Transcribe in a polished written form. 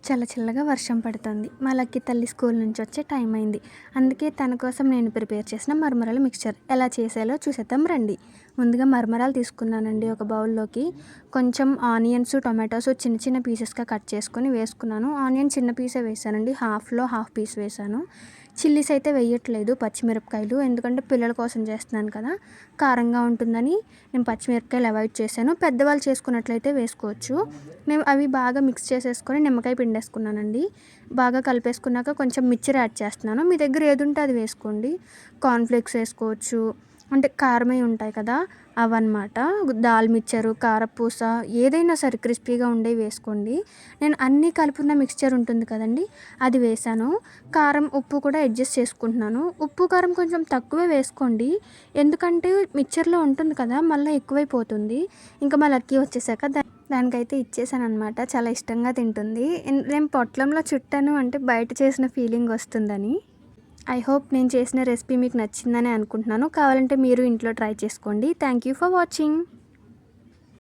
చల్ల చల్లగా వర్షం పడుతుంది. మా లక్కీ తల్లి స్కూల్ నుంచి వచ్చే టైం అయింది. అందుకే తన కోసం నేను ప్రిపేర్ చేసిన మరమరాల మిక్చర్ ఎలా చేసాలో చూసేద్దాం రండి. ముందుగా మరమరాలు తీసుకున్నానండి ఒక బౌల్లోకి. కొంచెం ఆనియన్స్, టొమాటోస్ చిన్న చిన్న పీసెస్గా కట్ చేసుకొని వేసుకున్నాను. ఆనియన్ చిన్న పీసే వేసానండి, హాఫ్లో హాఫ్ పీస్ వేసాను. చిల్లీస్ అయితే వేయట్లేదు, పచ్చిమిరపకాయలు, ఎందుకంటే పిల్లల కోసం చేస్తున్నాను కదా, కారంగా ఉంటుందని నేను పచ్చిమిరపకాయలు అవాయిడ్ చేశాను. పెద్దవాళ్ళు చేసుకున్నట్లయితే వేసుకోవచ్చు. నేను అవి బాగా మిక్స్ చేసేసుకొని నిమ్మకాయ పిండేసుకున్నానండి. బాగా కలిపేసుకున్నాక కొంచెం మిక్చర్ యాడ్ చేస్తున్నాను. మీ దగ్గర ఏది ఉంటే అది వేసుకోండి. కార్న్‌ఫ్లేక్స్ వేసుకోవచ్చు, అంటే కారమే ఉంటాయి కదా అవన్నమాట. దాల్ మిక్చరు, కారపూస, ఏదైనా సరే క్రిస్పీగా ఉండేవి వేసుకోండి. నేను అన్నీ కలుపున్న మిక్స్చర్ ఉంటుంది కదండి, అది వేసాను. కారం, ఉప్పు కూడా అడ్జస్ట్ చేసుకుంటున్నాను. ఉప్పు కారం కొంచెం తక్కువే వేసుకోండి, ఎందుకంటే మిక్చర్లో ఉంటుంది కదా మళ్ళీ ఎక్కువైపోతుంది. ఇంకా మా లక్కీ వచ్చేసాక దానికైతే ఇచ్చేసాననమాట. చాలా ఇష్టంగా తింటుంది. నేను పొట్లంలో చుట్టాను అంటే బయట చేసిన ఫీలింగ్ వస్తుందని. ఐ హోప్ నేను చేసిన రెసిపీ మీకు నచ్చిందని అనుకుంటున్నాను. కావాలంటే మీరు ఇంట్లో ట్రై చేసుకోండి. Thank you for watching.